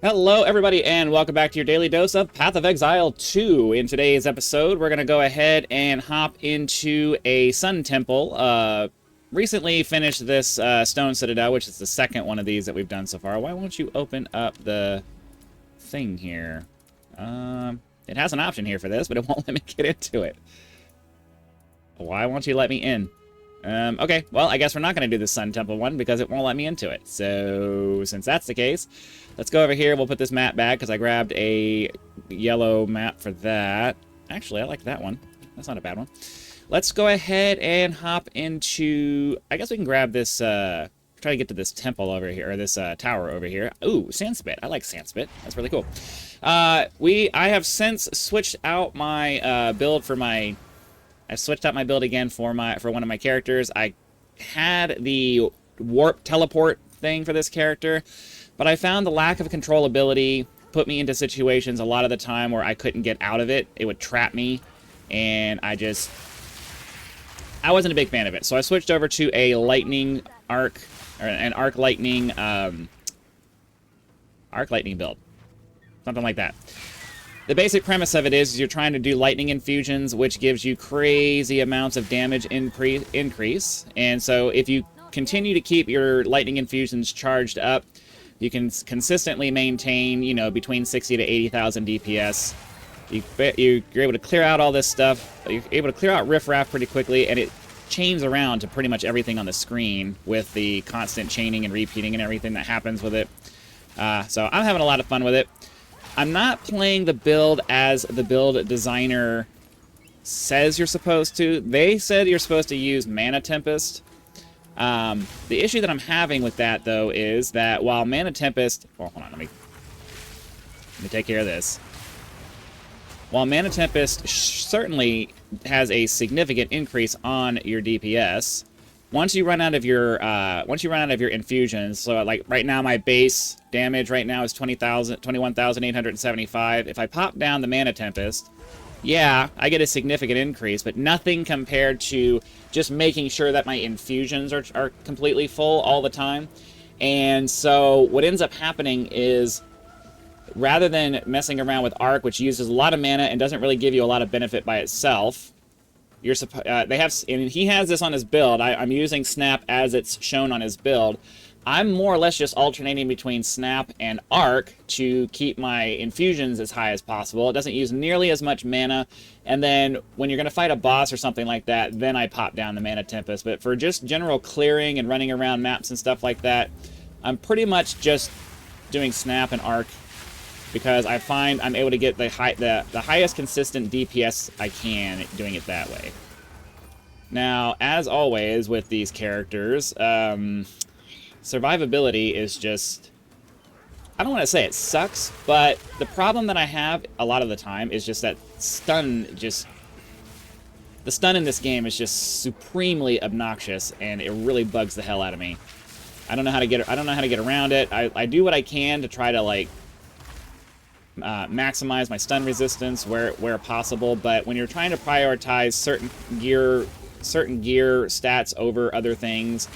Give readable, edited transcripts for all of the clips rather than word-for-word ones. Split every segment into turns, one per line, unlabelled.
Hello, everybody, and welcome back to your daily dose of Path of Exile 2. In today's episode, we're going to go ahead and hop into a Sun Temple. Recently finished this Stone Citadel, which is the second one of these that we've done so far. Why won't you open up the thing here? It has an option here for this, but it won't let me get into it. Why won't you let me in? Okay, well, I guess we're not going to do the Sun Temple one because it won't let me into it. So, since that's the case, let's go over here. We'll put this map back because I grabbed a yellow map for that. Actually, I like that one. That's not a bad one. Let's go ahead and hop into... I guess we can grab this... try to get to this temple over here, or this tower over here. Ooh, Sandspit. I like Sandspit. That's really cool. I have since switched out my build for my... I switched out my build again for one of my characters. I had the warp teleport thing for this character, but I found the lack of controllability put me into situations a lot of the time where I couldn't get out of it. It would trap me, and I wasn't a big fan of it. So I switched over to a lightning arc, or an arc lightning build. Something like that. The basic premise of it is you're trying to do lightning infusions, which gives you crazy amounts of damage increase. And so if you continue to keep your lightning infusions charged up, you can consistently maintain, you know, between 60 to 80,000 DPS. You're able to clear out all this stuff. You're able to clear out riffraff pretty quickly, and it chains around to pretty much everything on the screen with the constant chaining and repeating and everything that happens with it. So I'm having a lot of fun with it. I'm not playing the build as the build designer says you're supposed to. They said you're supposed to use Mana Tempest. The issue that I'm having with that, though, is that while Mana Tempest... Well, hold on, let me take care of this. While Mana Tempest certainly has a significant increase on your DPS, once you run out of your infusions, so like right now my base damage right now is 21,875. If I pop down the Mana Tempest, yeah, I get a significant increase, but nothing compared to just making sure that my infusions are completely full all the time. And so what ends up happening is, rather than messing around with Arc, which uses a lot of mana and doesn't really give you a lot of benefit by itself, they have, and he has this on his build. I'm using Snap as it's shown on his build. I'm more or less just alternating between Snap and Arc to keep my infusions as high as possible. It doesn't use nearly as much mana, and then when you're going to fight a boss or something like that, then I pop down the Mana Tempest. But for just general clearing and running around maps and stuff like that, I'm pretty much just doing Snap and Arc, because I find I'm able to get the highest consistent DPS I can doing it that way. Now, as always with these characters, survivability is just... I don't want to say it sucks, but the problem that I have a lot of the time is just that stun just... The stun in this game is just supremely obnoxious, and it really bugs the hell out of me. I don't know how to get around it. I do what I can to try to, like, maximize my stun resistance where possible, but when you're trying to prioritize certain gear stats over other things,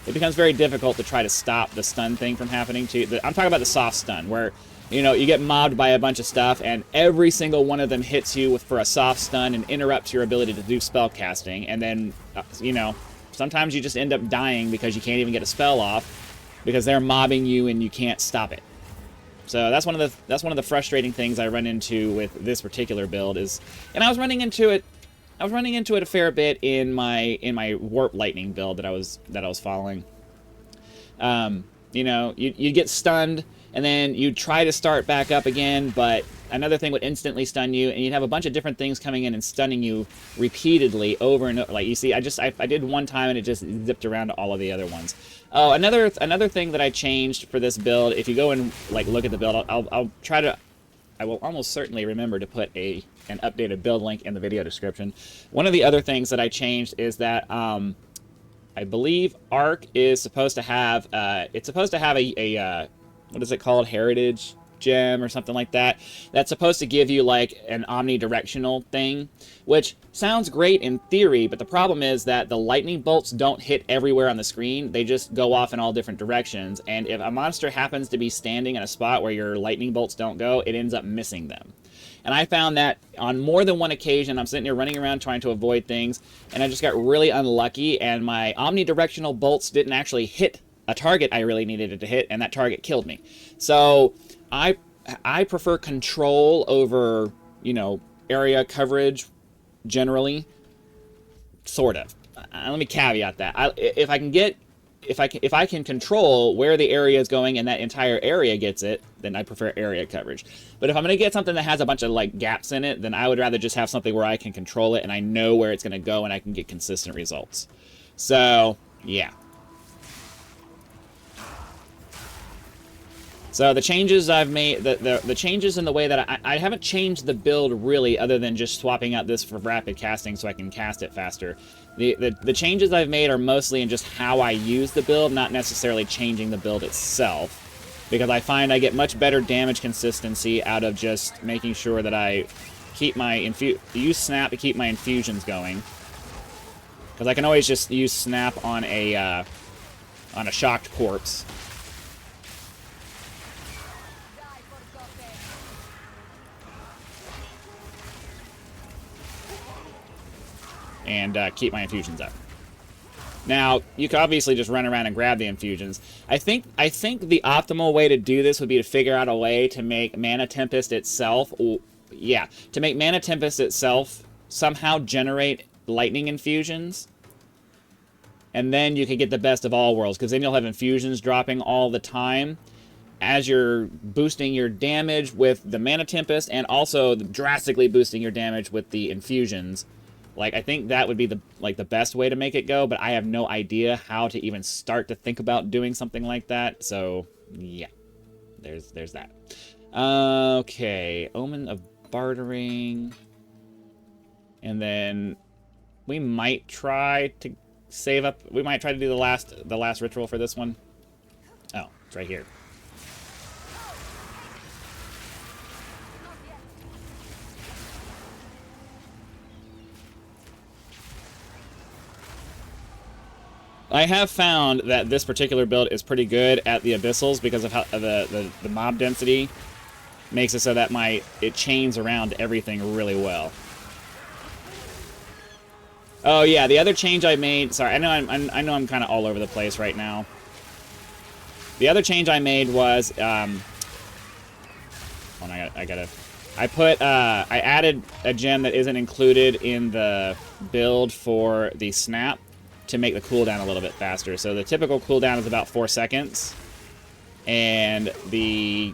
it becomes very difficult to try to stop the stun thing from happening to you. I'm talking about the soft stun, where, you know, you get mobbed by a bunch of stuff, and every single one of them hits you for a soft stun and interrupts your ability to do spell casting, and then, you know, sometimes you just end up dying because you can't even get a spell off because they're mobbing you and you can't stop it. So that's one of the frustrating things I run into with this particular build is, and I was running into it a fair bit in my Warp Lightning build that I was following. You know, you get stunned, and then you try to start back up again, but another thing would instantly stun you, and you'd have a bunch of different things coming in and stunning you repeatedly over and over. Like, you see, I did one time and it just zipped around to all of the other ones. Oh, another thing that I changed for this build, if you go and like look at the build, I will almost certainly remember to put an updated build link in the video description. One of the other things that I changed is that I believe Arc is supposed to have a what is it called? Heritage? gem or something like that. That's supposed to give you like an omnidirectional thing, which sounds great in theory, but the problem is that the lightning bolts don't hit everywhere on the screen. They just go off in all different directions, and if a monster happens to be standing in a spot where your lightning bolts don't go, it ends up missing them. And I found that on more than one occasion, I'm sitting here running around trying to avoid things, and I just got really unlucky, and my omnidirectional bolts didn't actually hit a target I really needed it to hit, and that target killed me. So I prefer control over, you know, area coverage generally, sort of. Let me caveat that. If I can control where the area is going and that entire area gets it, then I prefer area coverage. But if I'm going to get something that has a bunch of like gaps in it, then I would rather just have something where I can control it and I know where it's going to go and I can get consistent results. So, yeah. So the changes I've made, the changes in the way that I haven't changed the build really, other than just swapping out this for rapid casting so I can cast it faster. The changes I've made are mostly in just how I use the build, not necessarily changing the build itself, because I find I get much better damage consistency out of just making sure that I keep my use snap to keep my infusions going, because I can always just use snap on a shocked corpse. And keep my infusions up. Now, you could obviously just run around and grab the infusions. I think the optimal way to do this would be to figure out a way to make Mana Tempest itself, to make Mana Tempest itself somehow generate lightning infusions. And then you could get the best of all worlds, because then you'll have infusions dropping all the time as you're boosting your damage with the Mana Tempest, and also drastically boosting your damage with the infusions. Like, I think that would be the best way to make it go, but I have no idea how to even start to think about doing something like that. So, yeah. There's that. Okay. Omen of Bartering. And then we might try to save up. We might try to do the last ritual for this one. Oh, it's right here. I have found that this particular build is pretty good at the abyssals because of how the mob density makes it so that it chains around everything really well. Oh yeah, the other change I made. Sorry, I know I'm kind of all over the place right now. The other change I made was I added a gem that isn't included in the build for the snap, to make the cooldown a little bit faster. So the typical cooldown is about 4 seconds. And the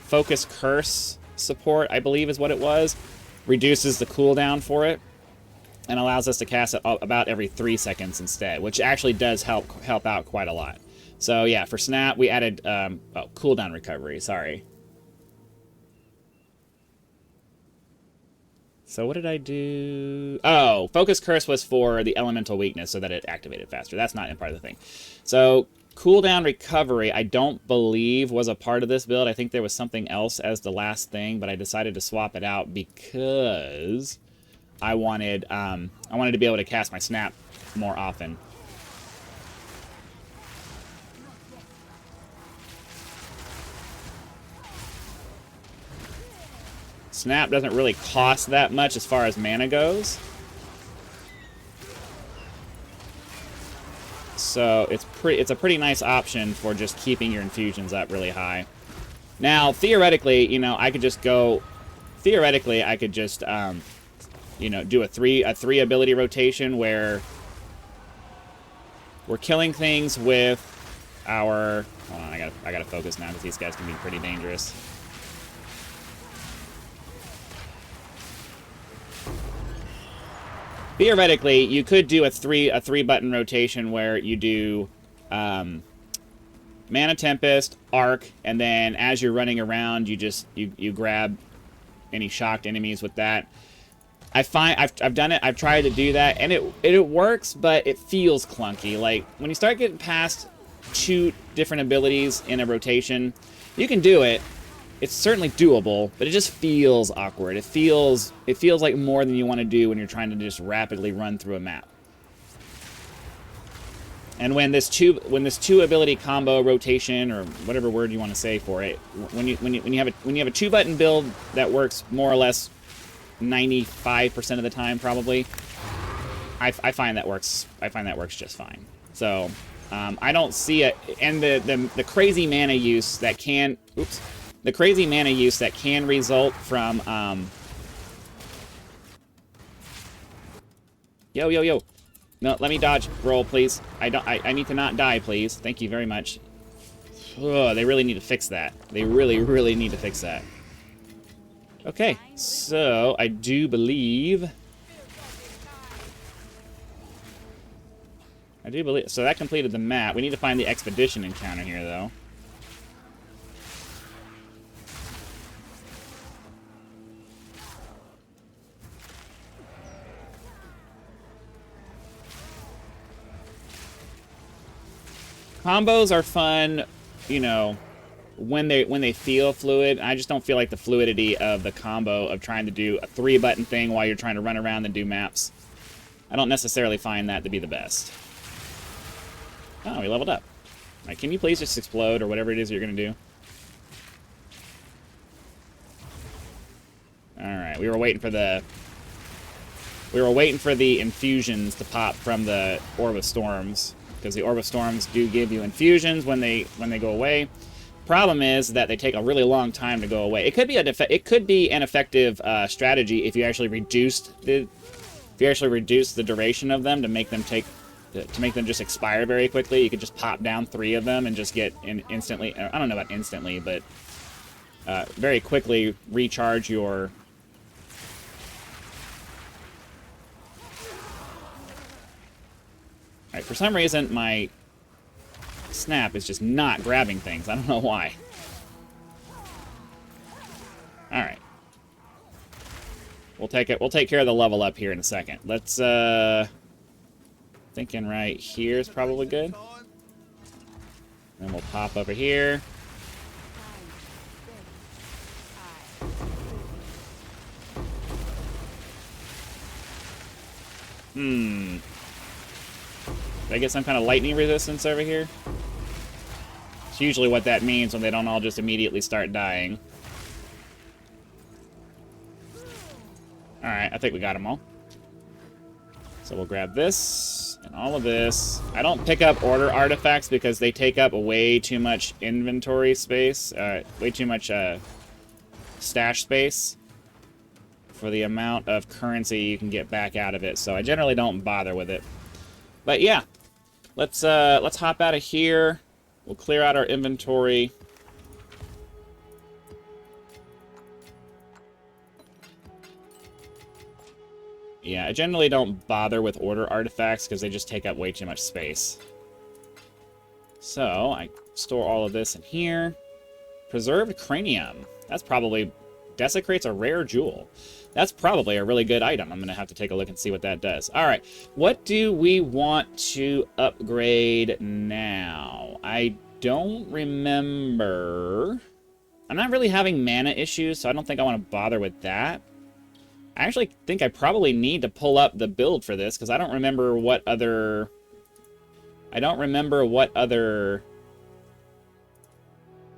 Focus Curse support, I believe is what it was, reduces the cooldown for it and allows us to cast it about every 3 seconds instead, which actually does help out quite a lot. So yeah, for Snap, we added cooldown recovery, sorry. So what did I do? Oh, Focus Curse was for the elemental weakness so that it activated faster. That's not in part of the thing. So cooldown recovery, I don't believe was a part of this build. I think there was something else as the last thing, but I decided to swap it out because I wanted to be able to cast my snap more often. Snap doesn't really cost that much as far as mana goes. So it's a pretty nice option for just keeping your infusions up really high. Now, theoretically, you know, I could just do a three ability rotation where we're killing things with our... Hold on, I gotta focus now because these guys can be pretty dangerous. Theoretically, you could do a three button rotation where you do Mana Tempest, Arc, and then as you're running around, you grab any shocked enemies with that. I've done it. I've tried to do that, and it works, but it feels clunky. Like when you start getting past 2 different abilities in a rotation, you can do it, It's certainly doable, but it just feels awkward. It feels like more than you want to do when you're trying to just rapidly run through a map. And when this two ability combo rotation, or whatever word you want to say for it, when you have a 2-button build that works more or less 95% of the time, probably, I find that works. I find that works just fine. So I don't see it. And the crazy mana use that can, the crazy mana use that can result from yo. No, let me dodge roll, please. I need to not die, please. Thank you very much. Ugh, they really need to fix that. They really need to fix that. Okay, so I do believe... So that completed the map. We need to find the expedition encounter here, though. Combos are fun, you know, when they feel fluid. I just don't feel like the fluidity of the combo of trying to do a 3-button thing while you're trying to run around and do maps. I don't necessarily find that to be the best. Oh, we leveled up. All right, can you please just explode or whatever it is you're going to do? All right, we were waiting for the infusions to pop from the Orb of Storms, because the Orb of Storms do give you infusions when they go away. Problem is that they take a really long time to go away. It could be an effective strategy if you actually reduced the duration of them to make them just expire very quickly. You could just pop down 3 of them and just get instantly. I don't know about instantly, but very quickly recharge your. Alright, for some reason, my snap is just not grabbing things. I don't know why. Alright. We'll take care of the level up here in a second. Let's, thinking right here is probably good. Then we'll pop over here. Did I get some kind of lightning resistance over here? It's usually what that means when they don't all just immediately start dying. Alright, I think we got them all. So we'll grab this and all of this. I don't pick up order artifacts because they take up way too much inventory space, way too much stash space for the amount of currency you can get back out of it. So I generally don't bother with it. But yeah. Let's hop out of here. We'll clear out our inventory. Yeah, I generally don't bother with order artifacts because they just take up way too much space. So, I store all of this in here. Preserved cranium. That's probably... Desecrates a rare jewel. That's probably a really good item. I'm going to have to take a look and see what that does. All right. What do we want to upgrade now? I don't remember. I'm not really having mana issues, so I don't think I want to bother with that. I actually think I probably need to pull up the build for this, because I don't remember what other...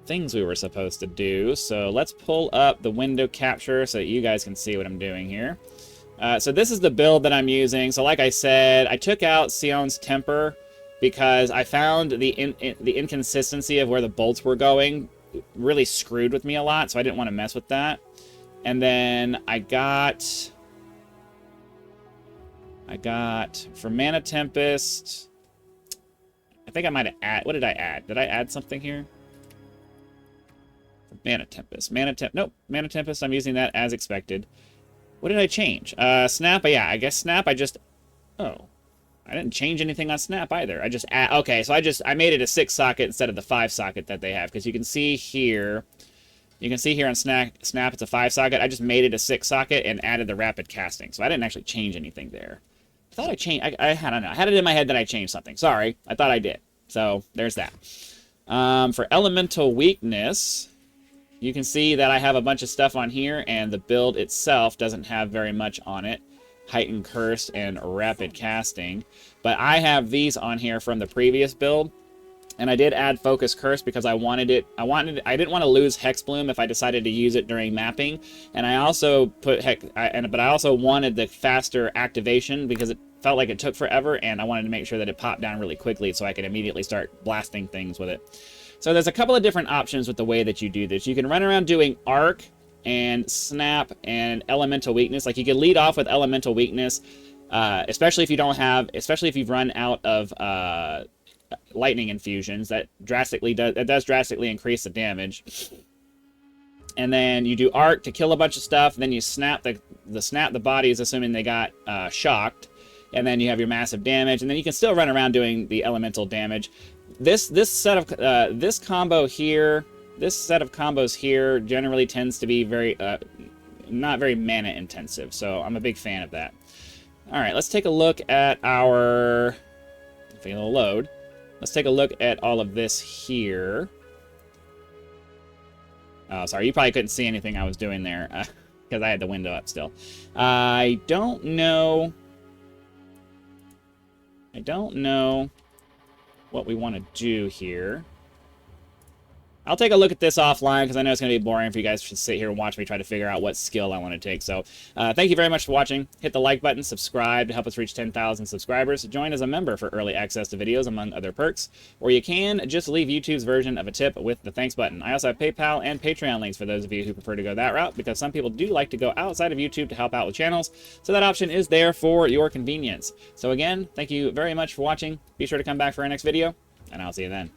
things we were supposed to do. So let's pull up the window capture so that you guys can see what I'm doing here. So this is the build that I'm using. So like I said, I took out Sion's Temper because I found the inconsistency of where the bolts were going really screwed with me a lot, so I didn't want to mess with that. And then I got for Mana Tempest, I think I might have added, what did I add? Did I add something here? Mana Tempest. Nope. Mana Tempest, I'm using that as expected. What did I change? Snap, yeah, I guess Snap, I didn't change anything on Snap either. Okay, so I made it a 6 socket instead of the 5 socket that they have, because you can see here on Snap it's a 5 socket. I just made it a 6 socket and added the rapid casting, so I didn't actually change anything there. I thought I changed, I don't know, I had it in my head that I changed something. Sorry, I thought I did. So, there's that. For Elemental Weakness... you can see that I have a bunch of stuff on here, and the build itself doesn't have very much on it. Heightened Curse and Rapid Casting. But I have these on here from the previous build. And I did add Focus Curse because I wanted it. I didn't want to lose Hex Bloom if I decided to use it during mapping. And I also put but I also wanted the faster activation because it felt like it took forever, and I wanted to make sure that it popped down really quickly so I could immediately start blasting things with it. So there's a couple of different options with the way that you do this. You can run around doing Arc and Snap and Elemental Weakness. Like, you can lead off with Elemental Weakness, especially if you've run out of lightning infusions. That does drastically increase the damage. And then you do Arc to kill a bunch of stuff. Then you snap the bodies, assuming they got shocked. And then you have your massive damage. And then you can still run around doing the elemental damage. This set of combo here, this set of combos here generally tends to be very not very mana intensive. So I'm a big fan of that. All right, let's take a look at our. If it'll load. Let's take a look at all of this here. Oh, sorry, you probably couldn't see anything I was doing there because I had the window up still. I don't know what we want to do here. I'll take a look at this offline because I know it's going to be boring for you guys to sit here and watch me try to figure out what skill I want to take. So thank you very much for watching. Hit the like button, subscribe to help us reach 10,000 subscribers. Join as a member for early access to videos, among other perks. Or you can just leave YouTube's version of a tip with the thanks button. I also have PayPal and Patreon links for those of you who prefer to go that route, because some people do like to go outside of YouTube to help out with channels. So that option is there for your convenience. So again, thank you very much for watching. Be sure to come back for our next video, and I'll see you then.